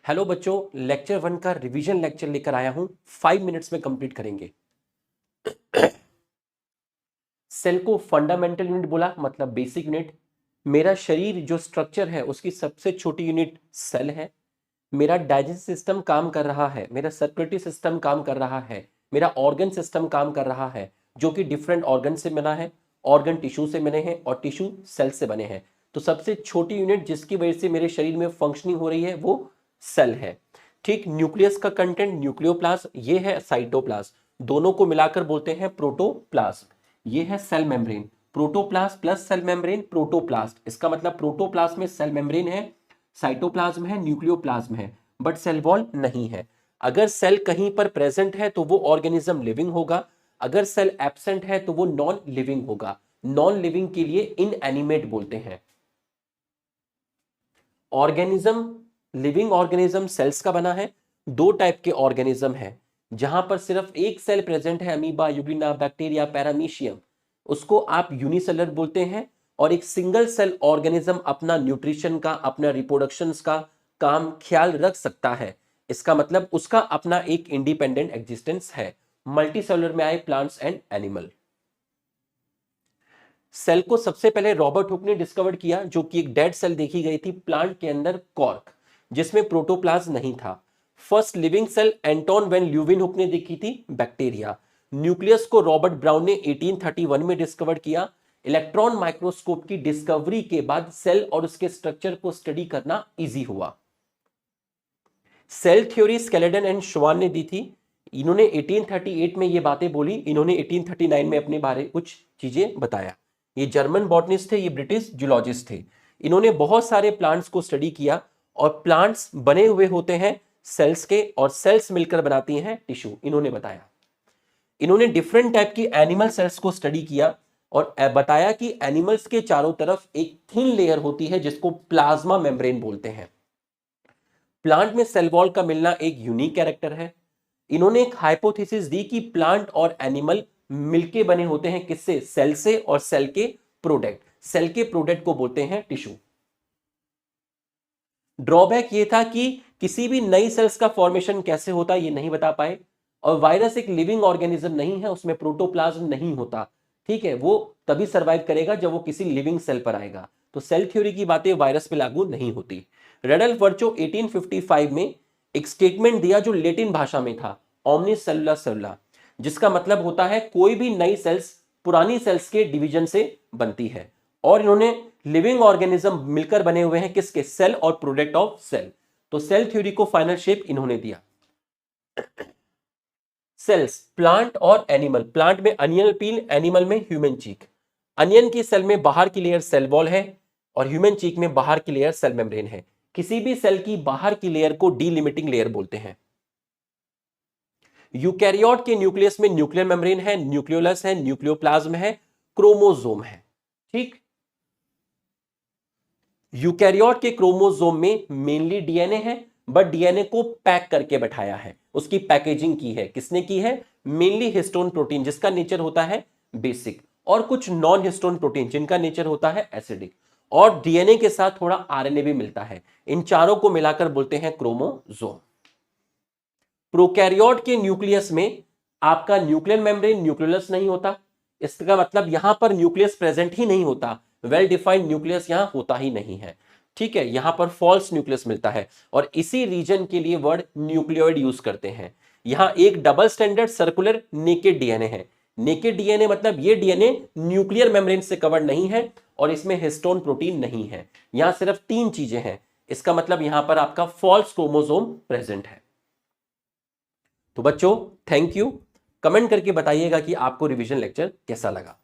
Hello बच्चों, lecture 1 का revision lecture लेकर आया हूं, 5 मिनट्स में कंप्लीट करेंगे। सेल को फंडामेंटल यूनिट बोला, मतलब बेसिक यूनिट। मेरा शरीर जो स्ट्रक्चर है उसकी सबसे छोटी यूनिट सेल है। मेरा डाइजेस्टिव सिस्टम काम कर रहा है, मेरा सर्कुलेटरी सिस्टम काम कर रहा है, मेरा ऑर्गन सिस्टम काम कर रहा है, जो कि डिफरेंट ऑर्गन से बना है। ऑर्गन टिश्यू से बने हैं और टिश्यू सेल से बने हैं। तो सबसे छोटी यूनिट जिसकी वजह से मेरे शरीर में फंक्शनिंग हो रही है वो सेल है। ठीक, न्यूक्लियस का कंटेंट न्यूक्लियोप्लाज्म, ये है साइटोप्लाज्म, दोनों को मिलाकर बोलते हैं प्रोटोप्लाज्म। ये है cell membrane. Protoplasm plus cell membrane protoplast, इसका मतलब प्रोटोप्लाज्म में सेल मेम्ब्रेन है, साइटोप्लाज्म है, न्यूक्लियोप्लाज्म है, बट सेल वॉल नहीं है। अगर सेल कहीं पर प्रेजेंट है तो वो ऑर्गेनिज्म लिविंग होगा, अगर सेल एब्सेंट है तो वो नॉन लिविंग होगा। नॉन लिविंग के लिए इनएनिमेट बोलते हैं। ऑर्गेनिज्म, लिविंग ऑर्गेनिज्म सेल्स का बना है। दो टाइप के ऑर्गेनिज्म है, जहां पर सिर्फ एक सेल प्रेजेंट है, अमीबा, यूग्लिना, बैक्टीरिया, पैरामीशियम, उसको आप यूनिसेलर बोलते हैं। और एक सिंगल सेल ऑर्गेनिज्म अपना न्यूट्रिशन का, अपना रिप्रोडक्शन का काम ख्याल रख सकता है, इसका मतलब उसका अपना एक इंडिपेंडेंट एग्जिस्टेंस है। मल्टीसेलुलर में आए प्लांट्स एंड एनिमल। सेल को सबसे पहले रॉबर्ट हुक ने डिस्कवर किया, जो कि एक डेड सेल देखी गई थी प्लांट के अंदर, कॉर्क, जिसमें प्रोटोप्लाज्म नहीं था। First living cell Anton van Leeuwenhoek ने देखी थी, बैक्टीरिया। न्यूक्लियस को रॉबर्ट ब्राउन ने 1831 में डिस्कवर किया। इलेक्ट्रॉन माइक्रोस्कोप की डिस्कवरी के बाद सेल और उसके स्ट्रक्चर को स्टडी करना इजी हुआ। सेल थ्योरी स्केलेटन एंड श्वान ने दी थी। इन्होंने 1838 में ये बातें बोली, इन्होंने 1839 में अपने बारे कुछ चीजें बताया। ये जर्मन बॉटनिस्ट थे, ये ब्रिटिश जूलॉजिस्ट थे। इन्होंने बहुत सारे प्लांट्स को स्टडी किया, और प्लांट्स बने हुए होते हैं सेल्स के, और सेल्स मिलकर बनाती हैं टिश्यू, इन्होंने बताया। इन्होंने डिफरेंट टाइप की एनिमल सेल्स को स्टडी किया और बताया कि एनिमल्स के चारों तरफ एक थिन लेयर होती है जिसको प्लाज्मा मेम्ब्रेन बोलते हैं। प्लांट में सेल वॉल का मिलना एक यूनिक कैरेक्टर है। इन्होंने एक हाइपोथेसिस दी कि प्लांट और एनिमल मिलके बने होते हैं, किससे? सेल से, और सेल के प्रोडक्ट, सेल के प्रोडक्ट को बोलते हैं टिश्यू। ड्रॉबैक ये था कि किसी भी नई सेल्स का फॉर्मेशन कैसे होता ये नहीं बता पाए, और वायरस एक लिविंग ऑर्गेनिज्म नहीं है, उसमें प्रोटोप्लाज्म नहीं होता। ठीक है, वो तभी सर्वाइव करेगा जब वो किसी लिविंग सेल पर आएगा। तो सेल थ्योरी की बातें वायरस पे लागू नहीं होती। रेडल्फ वर्चो 1855 में एक स्टेटमेंट दिया जो लेटिन भाषा में था, ओमनिस सेलुला सेलुला, जिसका मतलब होता है कोई भी नई सेल्स पुरानी सेल्स के डिवीजन से बनती है। और इन्होंने लिविंग ऑर्गेनिज्म मिलकर बने हुए हैं, किसके? सेल और प्रोडक्ट ऑफ सेल। तो सेल थ्योरी को फाइनल शेप इन्होंने दिया। सेल्स, प्लांट और एनिमल। प्लांट में अनियन पील, एनिमल में ह्यूमन चीक। अनियन की सेल में बाहर की लेयर सेल वॉल है, और ह्यूमन चीक में बाहर की लेयर सेल मेम्ब्रेन है। किसी भी सेल की बाहर की लेयर को डीलिमिटिंग लेयर बोलते हैं। यूकैरियोट के न्यूक्लियस में न्यूक्लियर मेम्ब्रेन है, न्यूक्लियोलस है, न्यूक्लियोप्लाज्म है, क्रोमोसोम है। ठीक, यूकैरियोट के क्रोमोसोम में मेनली डीएनए है, बट डीएनए को पैक करके बैठाया है, उसकी पैकेजिंग की है। किसने की है? मेनली हिस्टोन प्रोटीन, जिसका नेचर होता है बेसिक, और कुछ नॉन हिस्टोन प्रोटीन जिनका नेचर होता है एसिडिक, और डीएनए के साथ थोड़ा आरएनए भी मिलता है। इन चारों को मिलाकर बोलते हैं क्रोमोसोम। प्रोकैरियोट के न्यूक्लियस में आपका न्यूक्लियर मेम्ब्रेन, न्यूक्लियस नहीं होता। इसका मतलब यहां पर न्यूक्लियस प्रेजेंट ही नहीं होता, वेल डिफाइंड न्यूक्लियस यहां होता ही नहीं है। ठीक है, यहां पर फॉल्स न्यूक्लियस मिलता है, और इसी रीजन के लिए वर्ड न्यूक्लियोइड यूज करते हैं। यहां एक double standard circular naked DNA है। नेकेड डीएनए मतलब ये डीएनए न्यूक्लियर मेम्ब्रेन से कवर्ड नहीं है, और इसमें हिस्टोन प्रोटीन नहीं है। यहां सिर्फ 3 चीजें हैं, इसका मतलब यहां पर आपका फॉल्स क्रोमोसोम प्रेजेंट है। तो बच्चों, थैंक यू। कमेंट करके बताइएगा कि आपको रिवीजन लेक्चर कैसा लगा।